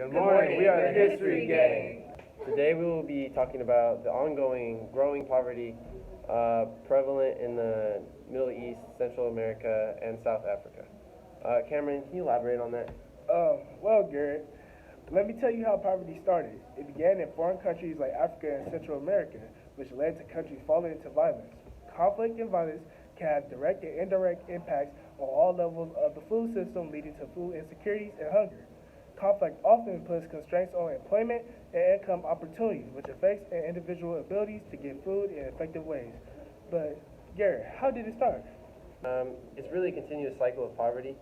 Good morning, we are the History Gang. Today we will be talking about the ongoing growing poverty prevalent in the Middle East, Central America, and South Africa. Cameron, can you elaborate on that? Well, Garrett, let me tell you how poverty started. It began in foreign countries like Africa and Central America, which led to countries falling into violence. Conflict and violence can have direct and indirect impacts on all levels of the food system, leading to food insecurities and hunger. Conflict often puts constraints on employment and income opportunities, which affects an individual's abilities to get food in effective ways. But, Garrett, how did it start? It's really a continuous cycle of poverty.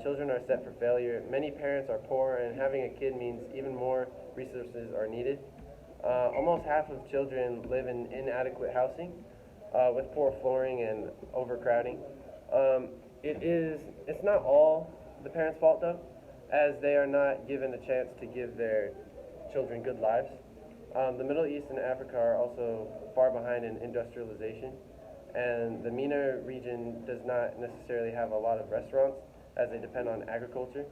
Children are set for failure. Many parents are poor, and having a kid means even more resources are needed. Almost half of children live in inadequate housing, with poor flooring and overcrowding. It's not all the parents' fault though, as they are not given a chance to give their children good lives. The Middle East and Africa are also far behind in industrialization, and the MENA region does not necessarily have a lot of restaurants as they depend on agriculture,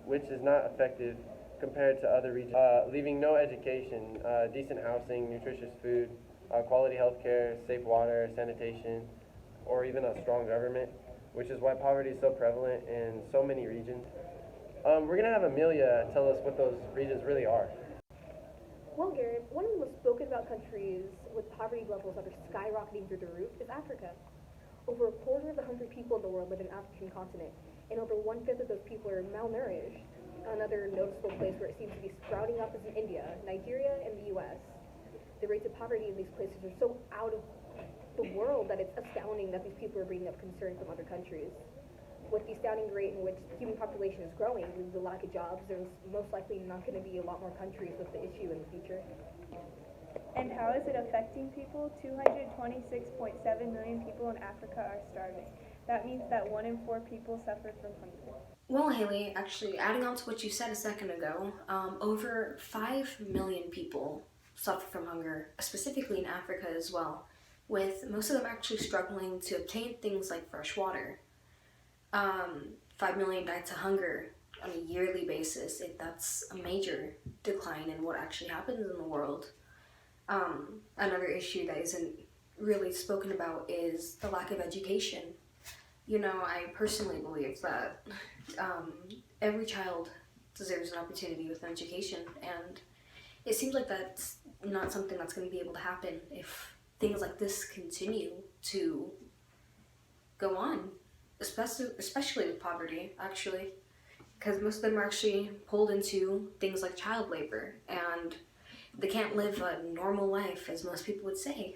which is not effective compared to other regions, leaving no education, decent housing, nutritious food, quality health care, safe water, sanitation, or even a strong government, which is why poverty is so prevalent in so many regions. We're going to have Amelia tell us what those regions really are. Well, Garrett, one of the most spoken about countries with poverty levels that are skyrocketing through the roof is Africa. Over a quarter of the hungry people in the world live in the African continent, and over one-fifth of those people are malnourished. Another noticeable place where it seems to be sprouting up is in India, Nigeria, and the U.S. The rates of poverty in these places are so out of the world that it's astounding that these people are bringing up concerns from other countries. With the astounding rate in which the human population is growing, with the lack of jobs, there's most likely not going to be a lot more countries with the issue in the future. And how is it affecting people? 226.7 million people in Africa are starving. That means that 1 in 4 people suffer from hunger. Well, Haley, actually, adding on to what you said a second ago, over 5 million people suffer from hunger, specifically in Africa as well, with most of them actually struggling to obtain things like fresh water. 5 million die to hunger on a yearly basis. That's a major decline in what actually happens in the world. Another issue that isn't really spoken about is the lack of education. You know, I personally believe that every child deserves an opportunity with an education, and it seems like that's not something that's going to be able to happen if things like this continue to go on, especially with poverty, actually, because most of them are actually pulled into things like child labor, and they can't live a normal life, as most people would say.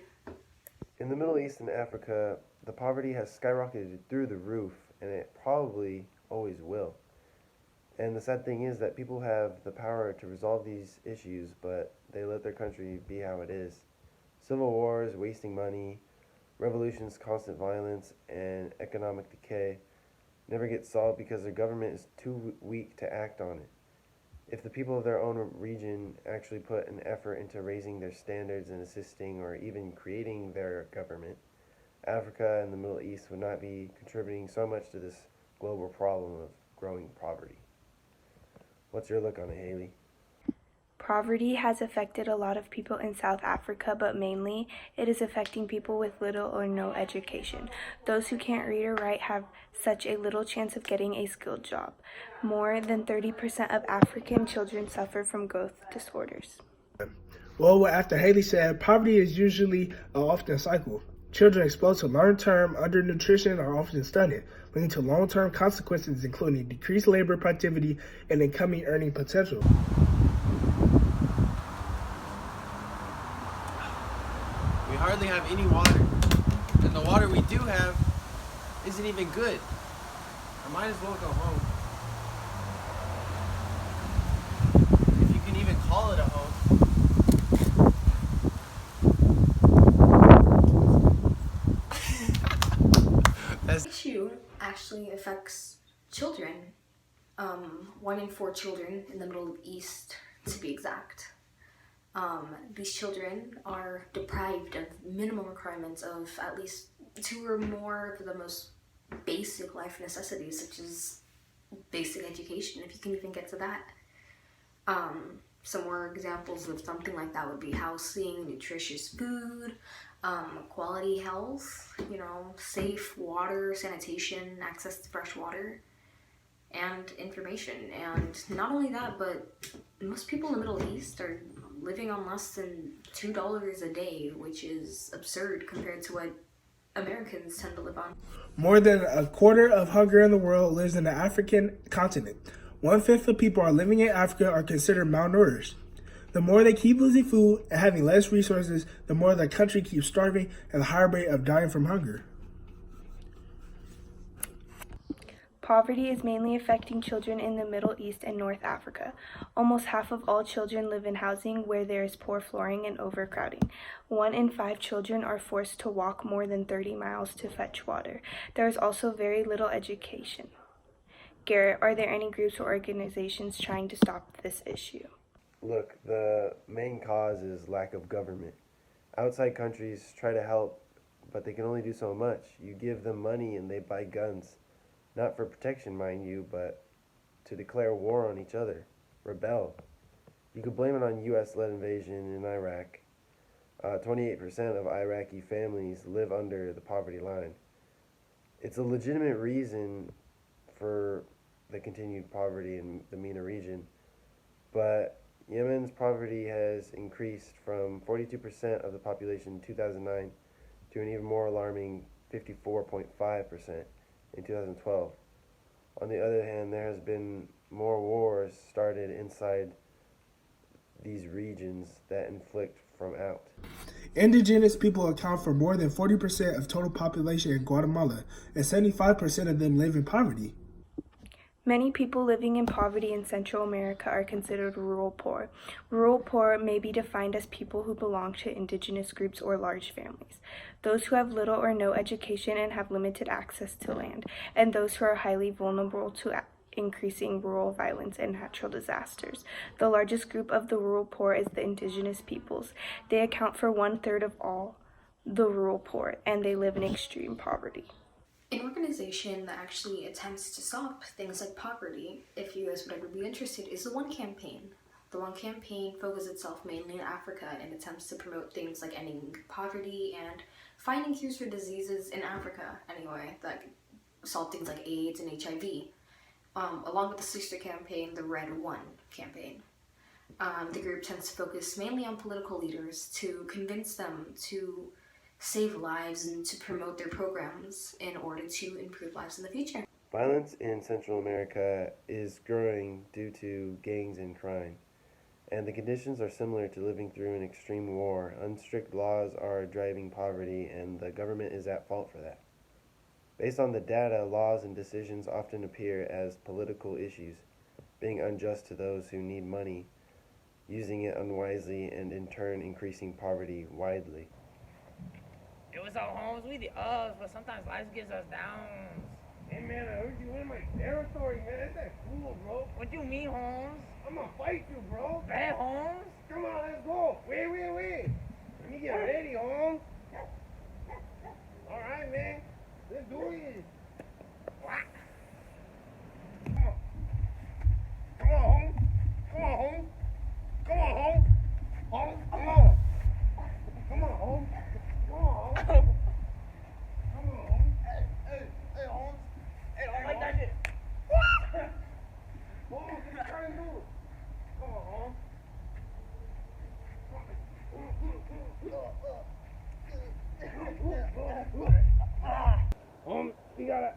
In the Middle East and Africa, the poverty has skyrocketed through the roof, and it probably always will. And the sad thing is that people have the power to resolve these issues, but they let their country be how it is. Civil wars, wasting money, revolutions, constant violence, and economic decay never get solved because their government is too weak to act on it. If the people of their own region actually put an effort into raising their standards and assisting or even creating their government, Africa and the Middle East would not be contributing so much to this global problem of growing poverty. What's your look on it, Haley? Poverty has affected a lot of people in South Africa, but mainly it is affecting people with little or no education. Those who can't read or write have such a little chance of getting a skilled job. More than 30% of African children suffer from growth disorders. Well, after Haley said, poverty is usually often a cycle. Children exposed to long-term undernutrition are often stunted, leading to long-term consequences including decreased labor productivity and incoming earning potential. We hardly have any water, and the water we do have isn't even good. I might as well go home. If you can even call it a home. This issue actually affects children. 1 in 4 children in the Middle East, to be exact. These children are deprived of minimum requirements of at least 2 or more of the most basic life necessities, such as basic education, if you can even get to that. Some more examples of something like that would be housing, nutritious food, quality health, safe water, sanitation, access to fresh water, and information. And not only that, but most people in the Middle East are living on less than $2 a day, which is absurd compared to what Americans tend to live on. More than a quarter of hunger in the world lives in the African continent. 1/5 of people are living in Africa are considered malnourished. The more they keep losing food and having less resources, the more the country keeps starving and the higher rate of dying from hunger. Poverty is mainly affecting children in the Middle East and North Africa. Almost half of all children live in housing where there is poor flooring and overcrowding. 1 in 5 children are forced to walk more than 30 miles to fetch water. There is also very little education. Garrett, are there any groups or organizations trying to stop this issue? Look, the main cause is lack of government. Outside countries try to help, but they can only do so much. You give them money and they buy guns. Not for protection, mind you, but to declare war on each other, rebel. You could blame it on U.S.-led invasion in Iraq. 28% of Iraqi families live under the poverty line. It's a legitimate reason for the continued poverty in the MENA region, but Yemen's poverty has increased from 42% of the population in 2009 to an even more alarming 54.5% in 2012. On the other hand, there has been more wars started inside these regions that inflict from out. Indigenous people account for more than 40% of total population in Guatemala, and 75% of them live in poverty. Many people living in poverty in Central America are considered rural poor. Rural poor may be defined as people who belong to indigenous groups or large families, those who have little or no education and have limited access to land, and those who are highly vulnerable to increasing rural violence and natural disasters. The largest group of the rural poor is the indigenous peoples. They account for 1/3 of all the rural poor, and they live in extreme poverty. An organization that actually attempts to stop things like poverty, if you guys would ever be interested, is the One Campaign. The One Campaign focuses itself mainly in Africa and attempts to promote things like ending poverty and finding cures for diseases in Africa, anyway, that solve things like AIDS and HIV. Along with the sister campaign, the Red One Campaign. The group tends to focus mainly on political leaders to convince them to save lives and to promote their programs in order to improve lives in the future. Violence in Central America is growing due to gangs and crime, and the conditions are similar to living through an extreme war. Unstrict laws are driving poverty, and the government is at fault for that. Based on the data, laws and decisions often appear as political issues, being unjust to those who need money, using it unwisely, and in turn increasing poverty widely. It was our homes, we the us, but sometimes life gets us down. Hey man, I heard you in my territory, man. That's that cool, bro. What you mean, Holmes? I'm gonna fight you, bro. Bad Holmes? Come on, let's go. Wait. Let me get ready, Holmes. Alright, man. Let's do it. Come on. Come on, Holmes. Come on, Holmes. Come on, Holmes. Holmes, come on. Come on, Holmes. Come on, Holmes. Come on, Holmes. Hey, Holmes. Hey, I like that shit. Holmes, what you trying to do? Come on, Holmes. We gotta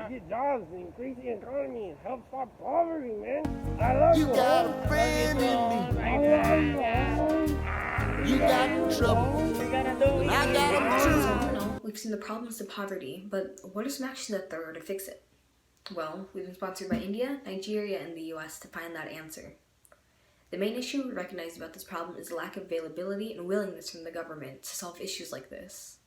get jobs and increase the economy and help stop poverty, man. I love you. You got a friend in me. You got trouble. And I got them too. We've seen the problems of poverty, but what are some actions that there are to fix it? Well, we've been sponsored by India, Nigeria, and the US to find that answer. The main issue we recognize about this problem is the lack of availability and willingness from the government to solve issues like this.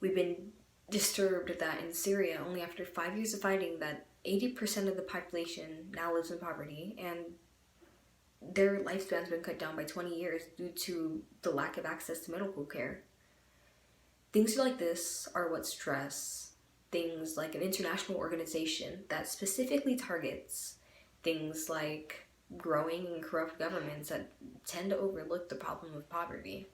We've been disturbed that in Syria, only after 5 years of fighting, that 80% of the population now lives in poverty, and their lifespan's been cut down by 20 years due to the lack of access to medical care. Things like this are what stress things like an international organization that specifically targets things like growing and corrupt governments that tend to overlook the problem of poverty.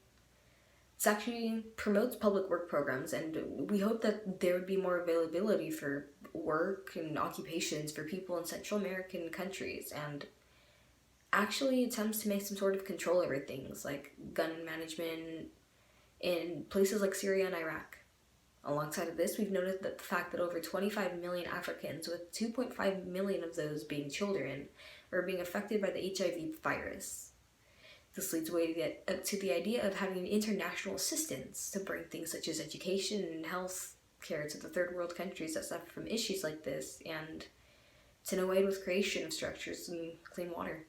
This actually promotes public work programs, and we hope that there would be more availability for work and occupations for people in Central American countries, and actually attempts to make some sort of control over things like gun management in places like Syria and Iraq. Alongside of this, we've noted that the fact that over 25 million Africans, with 2.5 million of those being children, are being affected by the HIV virus. This leads away to the idea of having international assistance to bring things such as education and health care to the third world countries that suffer from issues like this, and to no aid with creation of structures and clean water.